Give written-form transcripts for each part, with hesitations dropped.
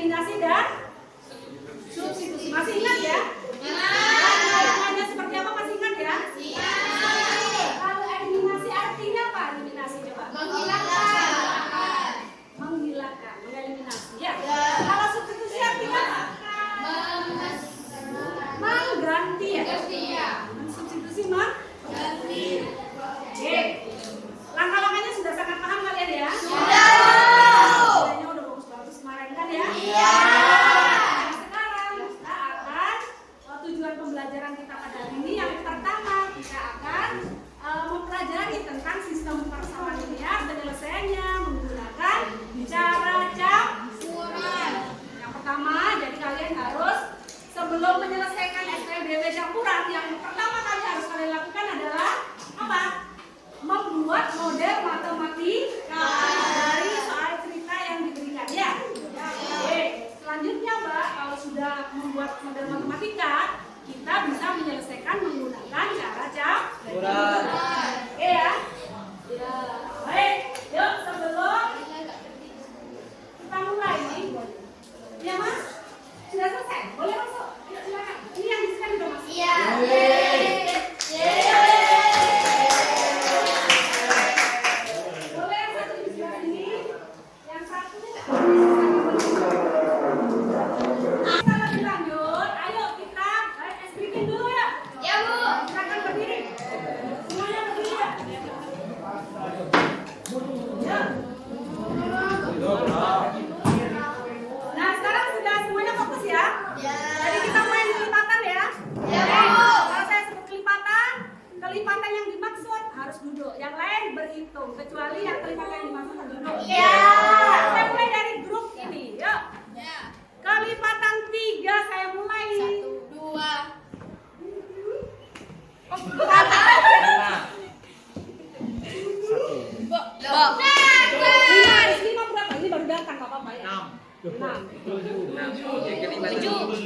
eliminasi dan substitusi. Masih ingat ya? Hanya seperti apa, masih ingat ya? Kalau eliminasi artinya apa? Eliminasi coba. Menghilangkan, mengeliminasi ya. Kalau substitusi artinya apa? Mengganti ya. Substitusi mengganti. Oke. Langkah-langkahnya sudah sangat paham kalian ya? Sudah. Kayaknya udah bagus-bagus kemarin kan ya? Iya. Sekarang kita akan tujuan pembelajaran kita pada hari ini yang pertama kita akan mempelajari tentang sistem persamaan linear, penyelesaiannya menggunakan cara campuran. Yang pertama, jadi kalian harus sebelum menyelesaikan SPLDW campuran, yang pertama kali harus kalian lakukan adalah apa? Membuat model matematika dari soal cerita yang diberikan ya. Oke. Selanjutnya Mbak, kalau sudah membuat model matematika, kita bisa menyelesaikan menggunakan cara campuran. Oke ya. Ya. Baik. Yuk sebelum kita mulai nih. Ya Mas? Sudah selesai? Boleh masuk? Yuk silakan. Ini yang di-scan juga Mas? Iya. Boleh yang satu di sebelah sini, yang satu kita lebih lanjut. Ayo kita ice breaking dulu ya. Ya Bu. Silakan berdiri. Semuanya berdiri ya. Ya. Nah sekarang sudah semuanya fokus ya. Jadi kita main kelipatan ya. Kalau saya sebut kelipatan yang dimaksud harus duduk. Yang lain berhitung, kecuali yang kelipatan yang dimaksud harus duduk. Saya mulai dari grup ini. Yuk. Kelipatan 3 saya mulai. 1, 2. Lima berapa? Ini baru datang, gak apa-apa ya. 6.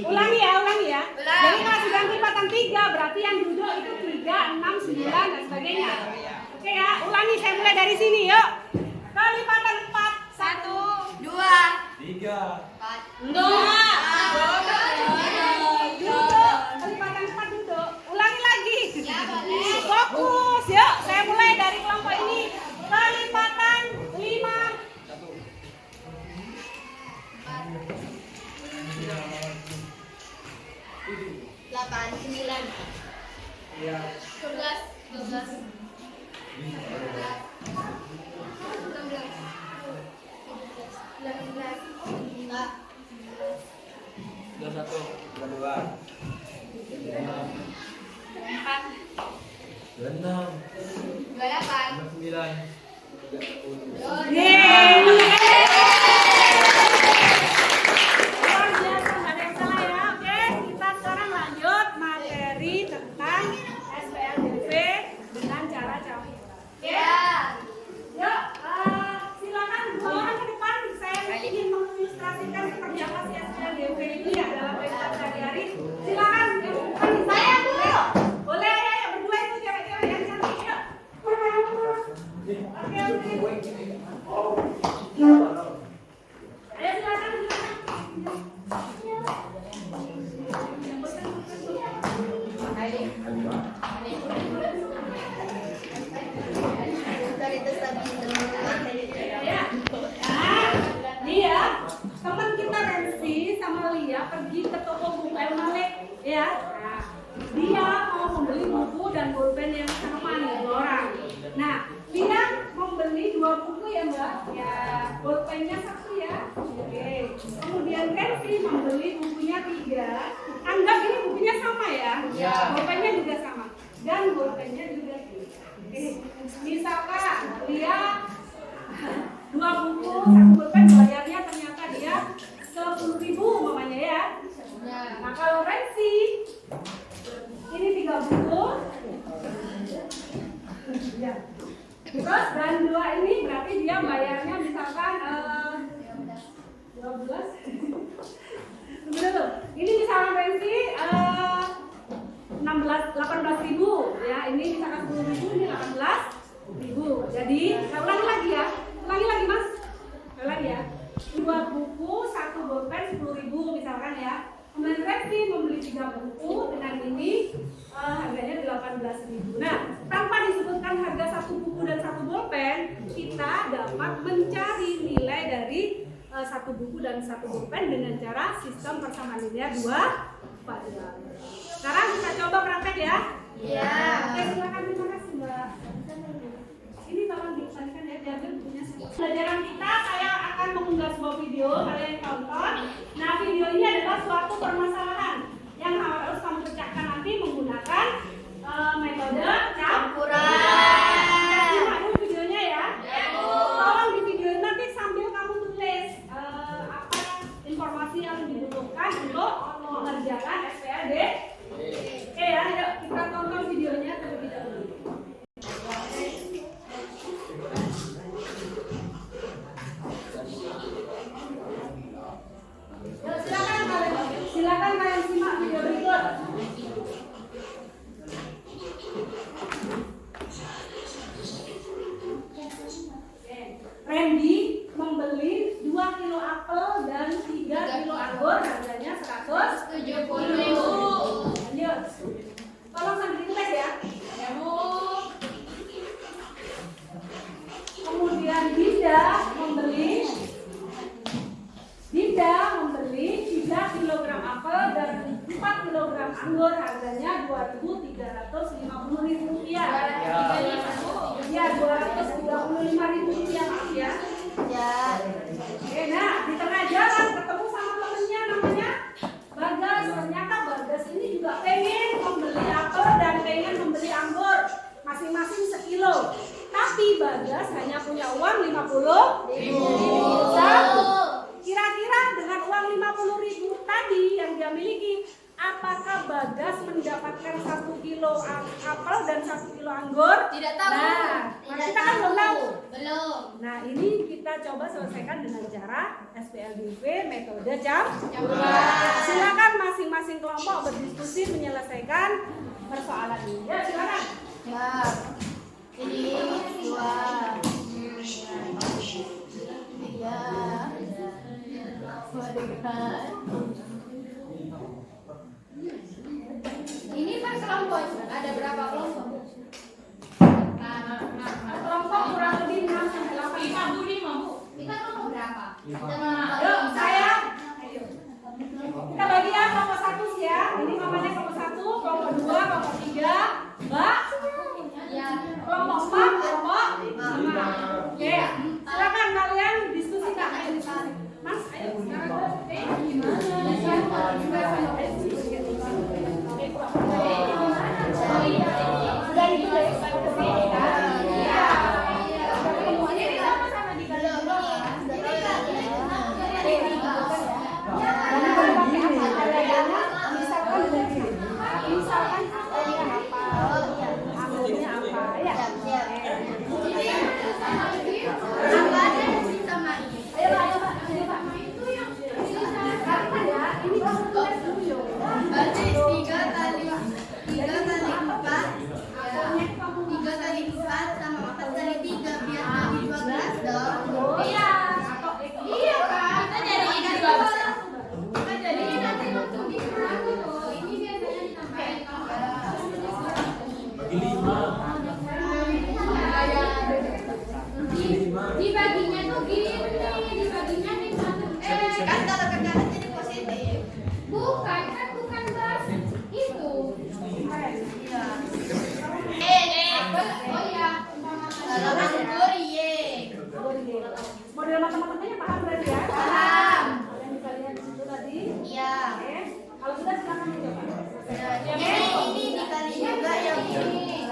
Ulangi ya. Jadi kalau sudah kelipatan 3, berarti yang duduk itu 3, 6, 9 dan sebagainya. Oke ya, ulangi, saya mulai dari sini yuk. Kelipatan 4, 1, 2, 3, 4. Duduk. Kelipatan 4 duduk. Ulangi lagi. Fokus yuk. Saya mulai dari kelompok ini. Kelipatan 5. 8, 9, 12, teman kita Rensi sama Lia pergi ke toko buku Malik ya. Nah, dia mau membeli buku dan pulpen yang sama nih 2 orang. Nah, Lia membeli 2 buku ya Mbak. Ya, pulpennya 1 ya. Oke. Kemudian Rensi membeli bukunya 3. Anggap ini bukunya sama ya. Pulpennya juga sama. Dan pulpennya juga 3. Oke. Misalkan Lia 2 buku, 1 pulpen, bayarnya ternyata dia 10.000 mamanya ya. Nah kalau Rensi ini 3 buku, terus dan 2 ini berarti dia bayarnya misalkan 12. Dulu. Ini misalkan Rensi 18.000 ya. Ini misalkan 10.000, ini 18.000. Jadi saya ulangi lagi ya. Ulangi lagi Mas. Ulangi ya. 2 buku, 1 pulpen, 10.000 misalkan ya. Kemudian Reski membeli 3 buku dengan ini harganya 18.000. Nah, tanpa disebutkan harga 1 buku dan 1 bolpen, kita dapat mencari nilai dari 1 buku dan 1 bolpen dengan cara sistem persamaan linear 2 variabel. Sekarang kita coba praktek ya. Iya. Oke, silakan, terima kasih Mbak. Ini tolong dikembalikan ya, diambil bukunya. Pelajaran kita, saya akan mengunggah sebuah video, kalian tonton. Nah, video ini adalah suatu permasalahan yang harus kamu pecahkan nanti menggunakan metode campuran. Simak dulu videonya ya. Tolong di video ini nanti sambil kamu tulis apa informasi yang dibutuhkan untuk mengerjakan SPLD. Oke ya, yuk kita tonton videonya terlebih dahulu. Silakan kalian simak video berikut. Randy membeli 2 kilo apel dan 3 kilo anggur, harganya 170.000. Lanjut. Tolong sambil ditulis ya. Kemudian Dinda membeli 3 kilogram apel dan 4 kilogram anggur, harganya 2.350.000 rupiah. Ya, 235.000 rupiah, maaf ya. Oke, nah di tengah jalan ketemu sama temennya namanya Bagas. Ternyata Bagas ini juga pengen membeli apel dan pengen membeli anggur, masing-masing sekilo. Tapi Bagas hanya punya uang 50.000. Kira-kira dengan uang 50.000 tadi yang dia miliki, apakah Bagas mendapatkan 1 kilo apel dan 1 kilo anggur? Tidak tahu. Nah, kita kan belum tahu. Belum. Nah, ini kita coba selesaikan dengan cara SPLDV metode campuran. Silakan masing-masing kelompok berdiskusi menyelesaikan persoalan ini. Ya, silakan. Ya. Ini 2. Ini per kelompok ada berapa kelompok? Kelompok kurang lebih 6 sampai 8. 5 Bu. Kita kelompok berapa? Yuk, saya. Ayo. Kita bagi ya kelompok 1 sih ya. Ini mamanya kelompok 1, kelompok 2, kelompok 3, Mbak. Ya. Kelompok 4, kelompok 5. Oke, silakan kalian diskusikan. Ayo diskusi. Mas, ayo sekarang. Sudah ditulis. Misalkan apa? Anggurnya apa? Ya. Ayo Pak. Karena ya, ini kamu tulis dulu yuk. Berarti 3 kali 4 sama 4 kali 3 biar jadi 12 dong. Iya. Iya kan? Kita jadiin 12. Kita jadiin nanti untuk dikurangi loh. Ini biasanya ditambahin dibaginya tuh gini, dibaginya nih satu. Kan kalau kerjaan jadi positif. Bukan, kan bukan bahas itu. Iya. Oh iya. Kalau anggur ye. Model matematikanya paham berarti ya? Paham. Yang kita lihat di situ tadi. Iya. Oke. Kalau sudah silakan dicoba. Ini dikali juga yang ini.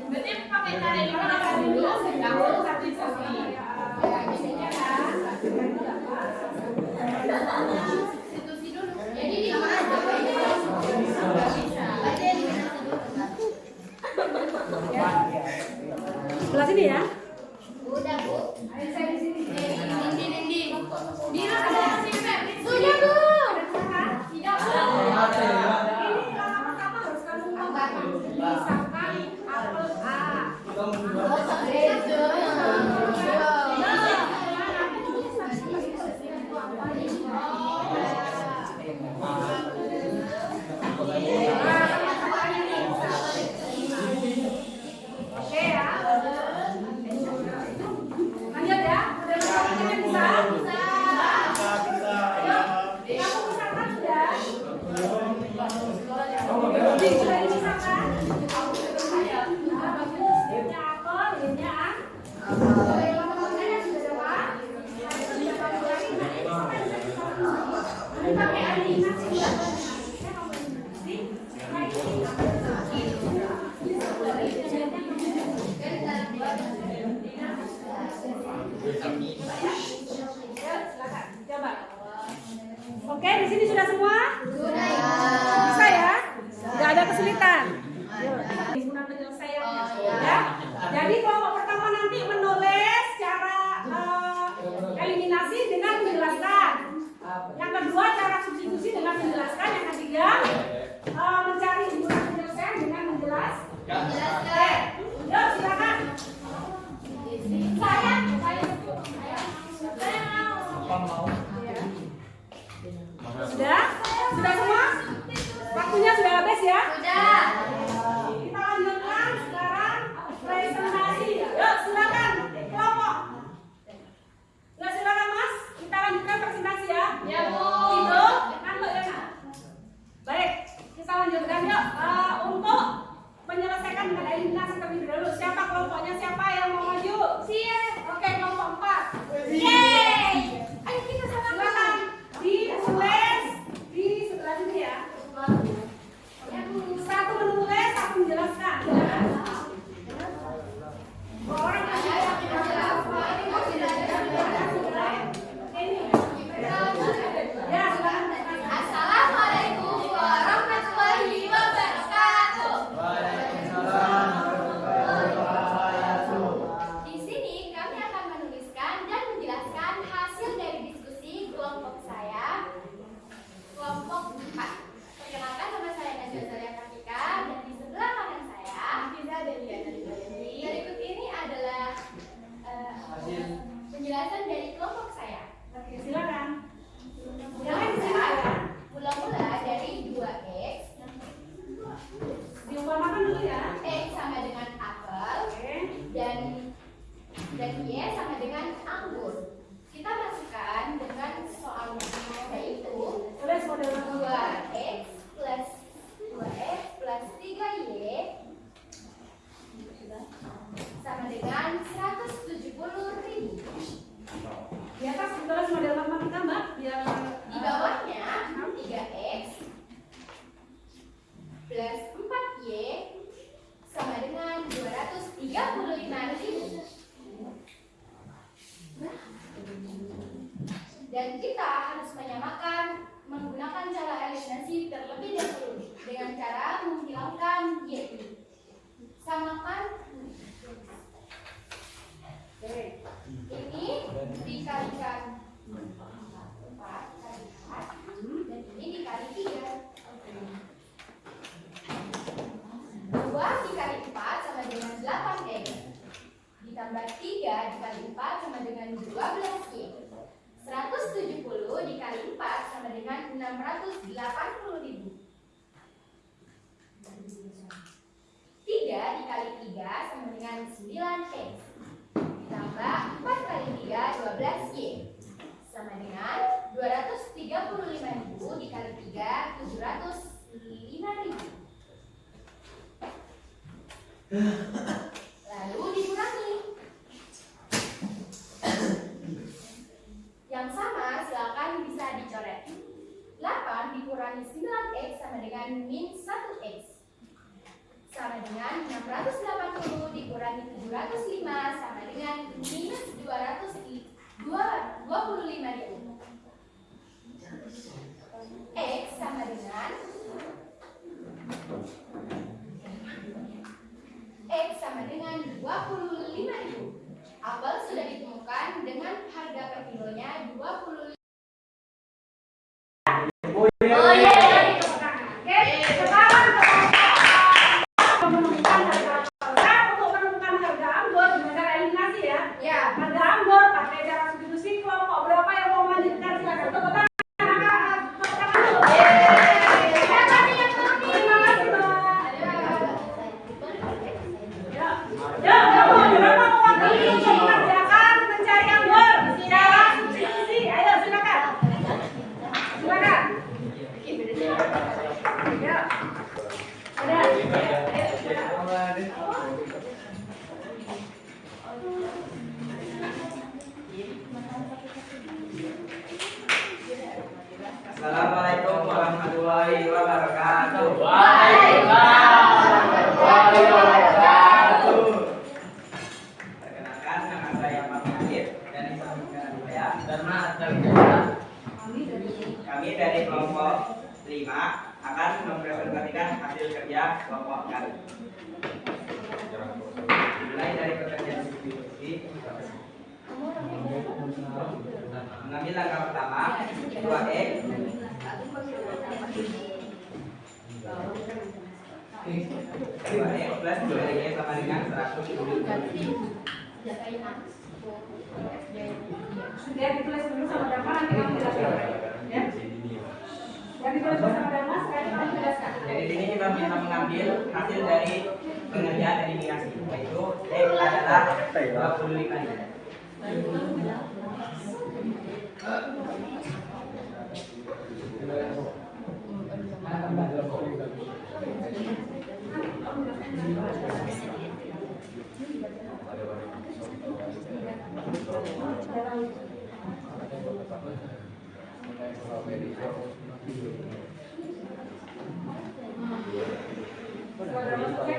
Berarti pakai cara ini dulu. Institusi dulu. Jadi di sama aja. Sebelah sini ya. Udah Bu. Ayo saya di sini. Dindi. Dina ada sini. Sudah Bu. Tidak Bu. Ini pertama harus kamu ngomong. Misalkan apel A. di sini sudah semua? Sudah. Bisa ya? Nggak ada kesulitan. Guna penyelesaiannya. Ya. Jadi kelompok pertama nanti menulis cara eliminasi dengan menjelaskan. Yang kedua cara substitusi dengan menjelaskan. Yang ketiga mencari guna penyelesaian dengan menjelaskan. Oke. Yuk silakan. Saya mau. Sudah? Sudah semua? Waktunya sudah habis ya? Sudah. Kita lanjutkan sekarang presentasi. Yuk silakan kelompok. Yuk silakan Mas. Kita lanjutkan presentasi ya. Ya, Bu. Itu kan Mbak Yana. Baik, kita lanjutkan yuk. Untuk menyelesaikan dengan eliminasi terlebih dahulu. Siapa kelompoknya? Siapa yang mau maju? Siap. Oke, kelompok 4. Yeay. Ayo kita sama. Silakan ditulis di sebelah sini ya. Ya, Bu. Satu menulis, satu menjelaskan. Silakan. Dua orang yang ya, silakan. Assalamualaikum warahmatullahi wabarakatuh. Di sini kami akan menuliskan dan menjelaskan hasil dari diskusi kelompok saya, kelompok 4. Perkenalkan, nama saya Najwa Zalia Pratika dan di sebelah kanan saya Hafiza Delia. Berikut ini adalah penjelasan dari kelompok saya. Oke, silakan. Yang pertama, mula-mula dari 2x. Diumpamakan dulu ya. X sama dengan apel Oke. dan Y sama dengan anggur. Kita masukkan dengan soalnya, yaitu Tulis model 2x plus 3y sama dengan 170.000. Di atas tulis model matematika Mbak, biar Di bawahnya 3x plus 4y sama dengan 235.000. Dan kita harus menyamakan menggunakan cara eliminasi terlebih dahulu dengan cara menghilangkan y. Samakan ini dikalikan 4 kali 4 dan ini dikali 3. 2 dikali 4 sama dengan 8x. Ditambah 3 dikali 4 sama dengan 12y. 170 dikali 4 sama dengan 680.000. 3 dikali 3 sama dengan 9x. Ditambah 4 kali 3 12y. Sama dengan 235.000 dikali 3 705.000. Lalu dikurangi. Yang sama silakan bisa dicoret. 8 dikurangi 9x sama dengan min 1x. Sama dengan 680 dikurangi 705 sama dengan minus 225.000. X sama dengan X sama dengan 25.000. Apel sudah ditemukan dengan harga per kilonya 25. Oh iya. Oke, sekarang menemukan harga apel. Nah, untuk menemukan harga anggur dengan cara eliminasi ya. Ya. Harga anggur pakai cara substitusi. Kelompok berapa yang mau melanjutkan? Silakan tepuk tangan. Tepuk tangan dulu. Terima kasih, Mbak. Ya, berapa waktu untuk mengerjakan mencari anggur? Cara substitusi. Ayo silakan. Silakan. Ya. Ada. Assalamualaikum warahmatullahi wabarakatuh. Perkenalkan, nama saya Pak Majid dan ini saya Dharma Atma. Kami dari kelompok 5 akan mempresentasikan hasil kerja kelompok kami. Mulai dari pekerjaan substitusi. Mengambil langkah pertama 2E. 2E plus 2E sama dengan 120. Sudah ditulis dulu sama Dharma, nanti kamu jelaskan. Ya. Yang ditulis sama Dharma, sekarang kamu jelaskan. Jadi di sini kita bisa mengambil hasil dari pengerjaan eliminasi, yaitu X adalah 25.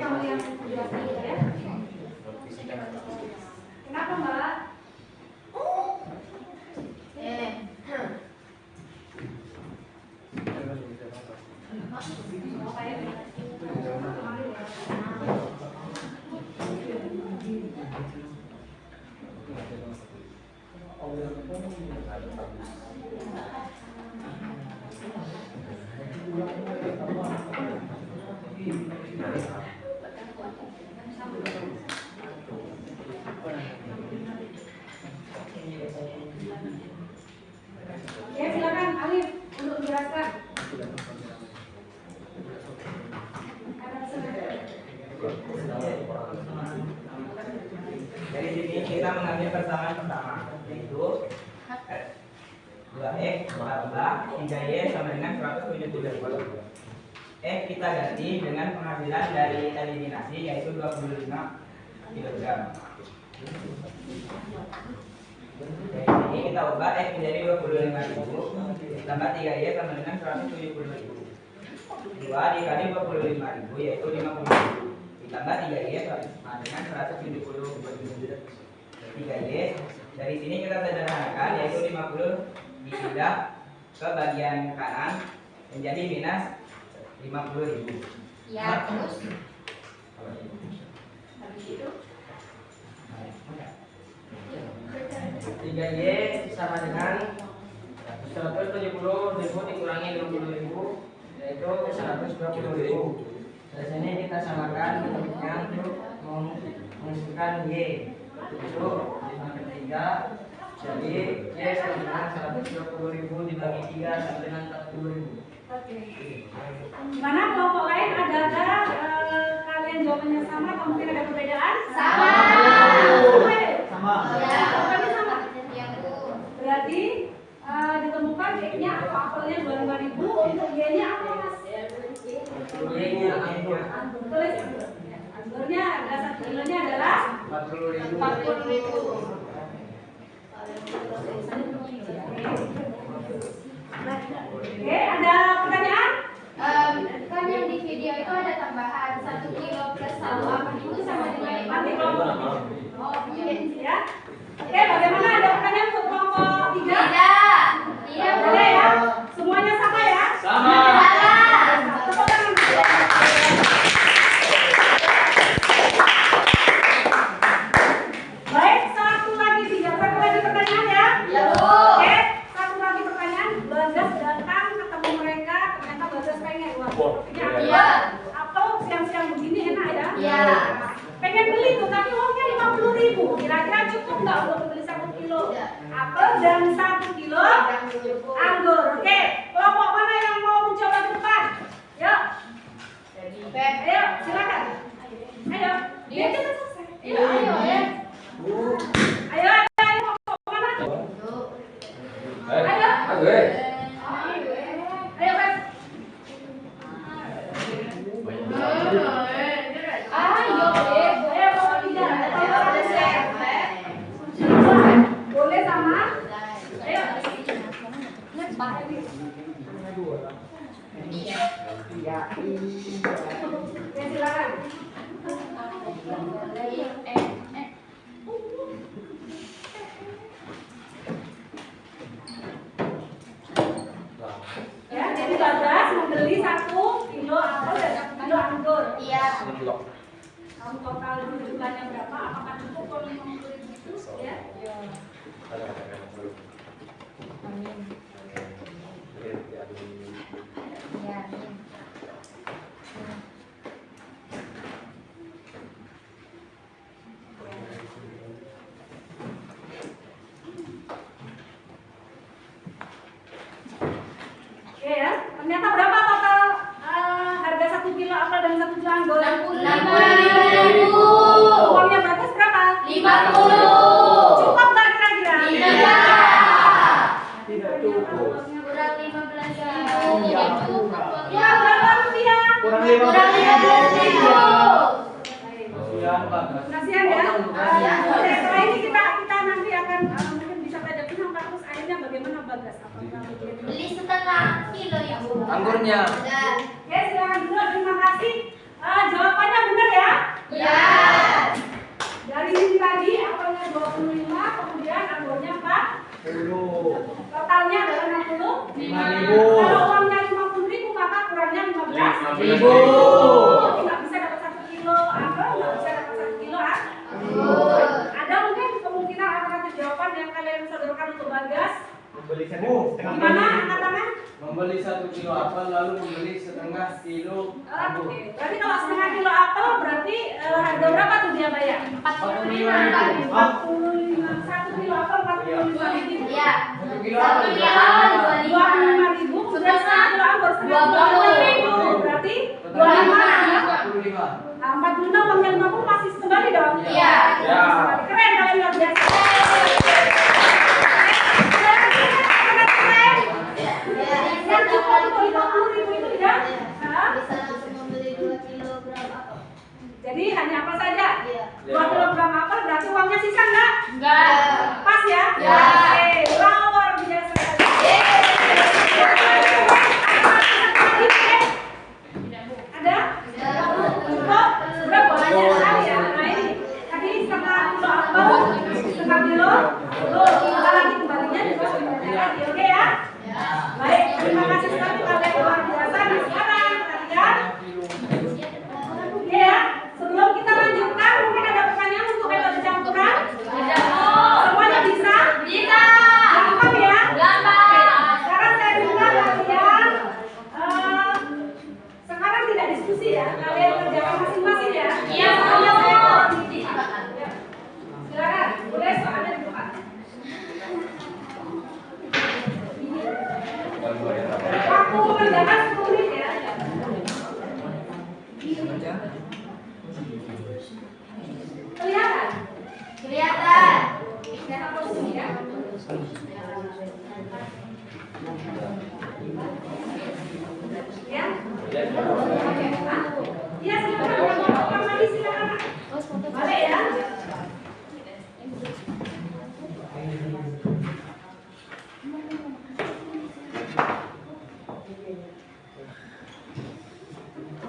Kamu yang jelaskan ya. Kenapa Mbak? Ya silakan Alif untuk menjelaskan. Dari sini kita mengambil persamaan pertama, yaitu 2X tambah 3Y sama dengan 170. Kita ganti dengan pengambilan dari eliminasi, yaitu 25 kg. Dari sini kita ubah X menjadi 25.000 tambah 3Y sama dengan 170.000. 2 dikali 25.000 yaitu 50.000 ditambah 3Y sama dengan 170. 3Y dari sini kita sederhanakan, yaitu 50 dipindah ke bagian kanan menjadi minus 50.000. Ya, terus 3Y sama dengan 170.000 dikurangi 20.000 yaitu 120.000. Dari sini kita samakan bentuknya untuk menghasilkan Y, itu 5/3. Jadi Y sama dengan 120.000 dibagi 3 sama dengan 40.000. Mana kelompok lain adakah kalian jawabannya sama atau mungkin ada perbedaan? Sama. Sama. Jawabannya sama. Berarti ditemukan X-nya atau apelnya 25.000, untuk Y-nya apa Mas? Y-nya Tulis. Anggur-nya ada 1 kilonya adalah 40.000. Oke, ada pertanyaan? Kan yang di video itu ada tambahan 1 kilo plus 1 itu sama dengan Nanti kelompok. Oh, iya. Ya. Oke, bagaimana, ada pertanyaan untuk kelompok 3? Tidak. Iya, Ada ya? Semuanya sama ya? Sama. Tepuk tangan. Baik, satu lagi pertanyaan ya? Ya, Bu. Oke, satu lagi pertanyaan. Bagas datang ketemu mereka, ternyata Bagas pengen. Wah, ini apa? Iya. Atau siang-siang begini enak ya? Iya. Pengen beli tuh, tapi uangnya 50.000. Kira-kira cukup nggak untuk beli 1 kilo apel dan 1 kilo anggur? Oke, kelompok mana yang mau mencoba ke depan? Yuk. Ayo, silakan. Ayo. Dia kita selesai. Iya, ayo ya. Ayo, kelompok mana? Ayo. Ayo, Beb. Ayo, Beb. Ayo, kelompok 3. Boleh sama? Ayo. Ya, silakan. Ternyata berapa total harga 1 kilo apel dan 1 kilo anggur? 65.000. Uangnya Bagas berapa? 50. Cukup nggak kira-kira? Tidak cukup. Kurang 15.000. Kurang berapa rupiah? Kurang Kurang 15.000. Kasihan Bagas. Kasihan ya. Oke, setelah ini kita nanti akan mungkin bisa tanya sama kampus akhirnya bagaimana Bagas? Apakah Beli setengah kilo ya, Bu. Anggurnya. Udah. Oke, silakan dulu. Terima kasih. Jawabannya benar ya? Ya. Dari sini tadi apelnya 25, kemudian anggurnya 4. Totalnya adalah 60. 5.000. Kalau uangnya 50.000 maka kurangnya 15.000. 5.000. Jadi nggak bisa dapat 1 kilo apel, nggak bisa dapat 1 kilo anggur. Ada mungkin kemungkinan alternatif jawaban yang kalian sodorkan untuk Bagas? Membeli Gimana angkatannya? Membeli 1 kilo apel lalu membeli setengah kilo anggur. Oke, berarti kalau setengah kilo apel berarti harga berapa tuh dia bayar? 45. 45. 1 kilo apel 45.000. Iya. 1 kilo 1 apel. kilo 25.000. Kemudian setengah kilo anggur 20.000. Berarti 25 ya? 45. Nah, 45 uangnya 50 masih kembali dong? Iya. Ya. Keren kalian luar biasa. Yang cukup untuk 50.000 itu ya? Hah? Bisa langsung membeli 2 kilogram apel. Jadi hanya apa saja? Iya. 2 kilogram apel berarti uangnya sisa enggak? Enggak. Pas ya? Ya. Oke, luar biasa. Ada? Cukup? Berapa banyak sekali ya? Nah ini, tadi setengah kilo apel, setengah kilo, kalau lagi kembalinya juga sebenarnya lagi, oke ya? Baik, terima kasih sekali kalian luar biasa. Nah sekarang kalian, ya, sebelum kita lanjutkan, mungkin ada pertanyaan untuk metode campuran? Semuanya bisa? Bisa. Gampang ya? Gampang. Sekarang saya minta kalian sekarang tidak diskusi ya, kalian kerjakan masing-masing ya. Iya, Soalnya Bu. saya mau didik. Ya. Silakan, boleh soalnya dibuka. Waktu mengerjakan 10 menit ya. Kelihatan? Kelihatan. Saya hapus dulu ya. Ya? Oke, Pak. Iya, silakan. Yang mau potong lagi silakan, Pak. Boleh ya?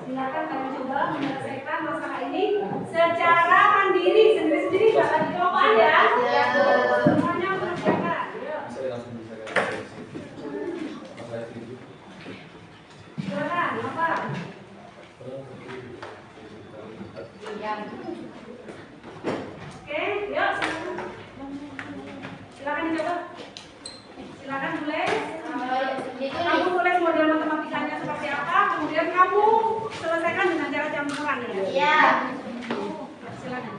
Silakan kalian coba menyelesaikan masalah ini secara mandiri, sendiri-sendiri, nggak lagi kelompokan ya. Semuanya mengerjakan. Yuk. Silakan, apa? Oke, yuk silakan. Silakan dicoba. Silakan tulis. Kamu tulis model matematikanya seperti apa, kemudian kamu selesaikan dengan cara campuran ya. Iya. Silakan.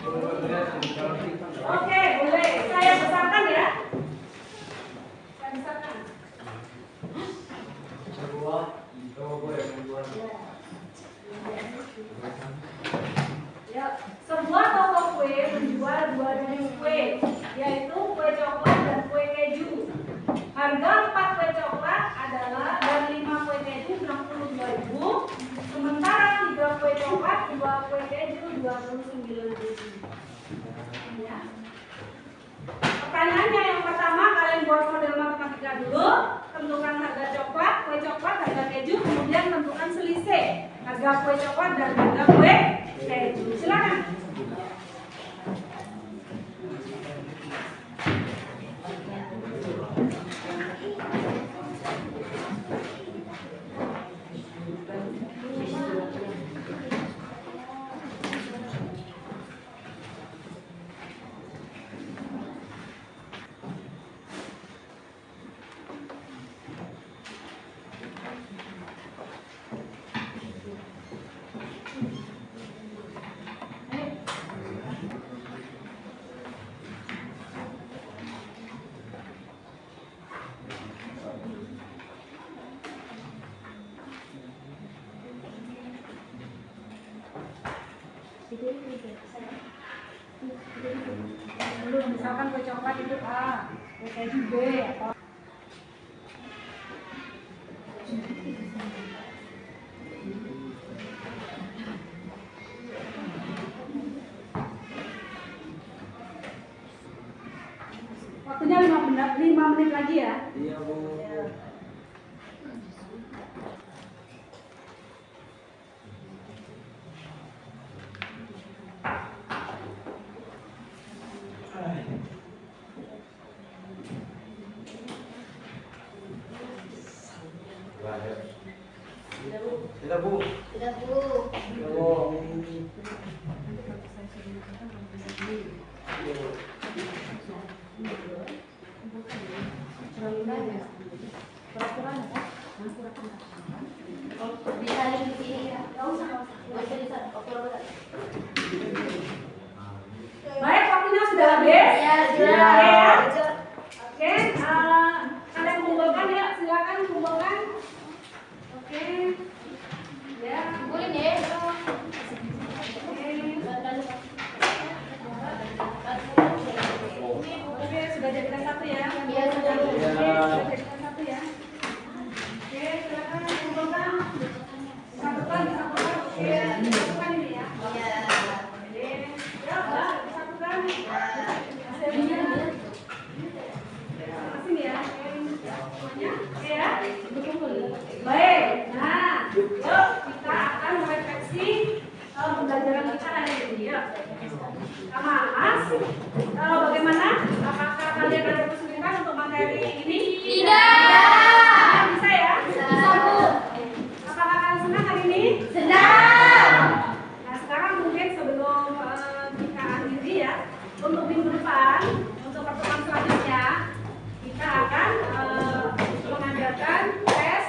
Oke, boleh. Saya besarkan ya. Saya besarkan. Ya, sebuah toko kue menjual 2 jenis kue, yaitu kue coklat dan kue keju. Harga 4 kue coklat adalah dan 5 kue keju 62.000, sementara 3 kue coklat, 2 kue keju 29.000. Ya. Pertanyaannya yang pertama, kalian buat model matematika dulu, tentukan harga coklat, kue coklat, harga keju, kemudian tentukan selisih harga kue coklat dan harga kue keju. Silakan. Belum, misalkan kue coklat itu A, kue keju B, atau waktunya 5 menit lagi ya. Iya, Bu. Tidak, Bu. Sudah, Bu. Oh. Bisa di sini ya. Enggak usah. Bisa di sana. Oke, boleh. Baik, waktunya sudah habis. Ya, sudah. Ya. Oke, kalian kumpulkan ya, silakan kumpulkan. Oke. Ya. Kumpulin ya. Oke, sudah jadikan satu ya. Iya, sudah. Oke, sudah jadikan satu ya. Oke, silakan kumpulkan. Disatukan, disatukan. Oke, disatukan ini ya. Iya. Oke. Ya, Mbak, disatukan. Hasilnya. Sini ya. Semuanya. Oke ya. Baik. Nah, yuk kita akan merefleksi pembelajaran kita hari ini ya. Sama Mas, bagaimana? Apakah kalian ada kesulitan untuk materi ini? Tidak. Bisa ya? Bisa. Apakah kalian senang hari ini? Senang. Nah, sekarang mungkin sebelum kita akhiri ya, untuk minggu depan, untuk pertemuan selanjutnya, kita akan mengadakan tes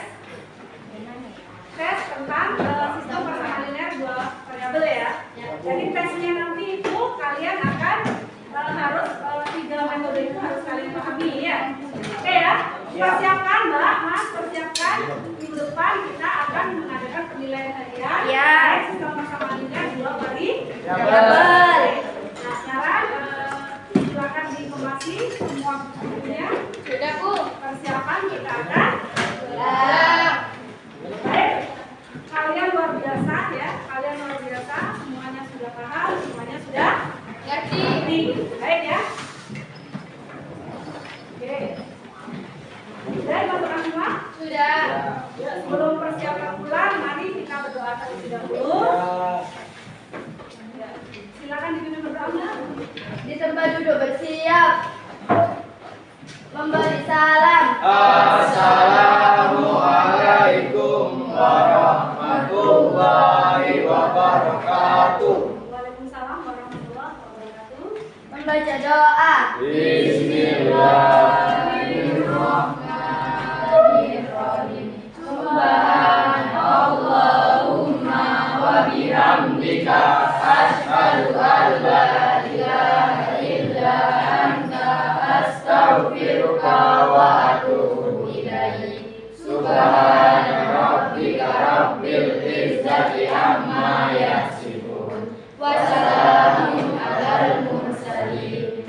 tentang sistem persamaan linear dua variabel ya. Jadi tesnya nanti itu kalian akan harus 3 metode itu harus kalian pahami ya. Oke ya. Persiapkan Mbak, Mas, persiapkan minggu depan kita akan mengadakan penilaian harian Ya. sistem persamaan linear dua Variabel. Nah, sekarang silakan diinformasi semua bukunya. Sudah, Bu. Persiapan kita akan Sudah. baik. Kalian luar biasa ya, kalian luar biasa, semuanya sudah paham, semuanya sudah Ngerti. ngerti. Baik ya. Oke. Sudah dimasukkan semua? Sudah. Ya, sebelum persiapan pulang, mari kita berdoa terlebih dahulu. Ya, silakan dipimpin berdoa. Di tempat duduk bersiap. Memberi salam. Assalamualaikum warahmatullahi wabarakatuh. Waalaikumsalam warahmatullahi wabarakatuh. Membaca doa. Bismillahirrahmanirrahim. Subhanallahumma wa bihamdika asyhadu an la ilaha illa anta astaghfiruka wa atubu ilaik. Subhana rabbika rabbil izzati amma yasifun. Wassalamun alal mursalin.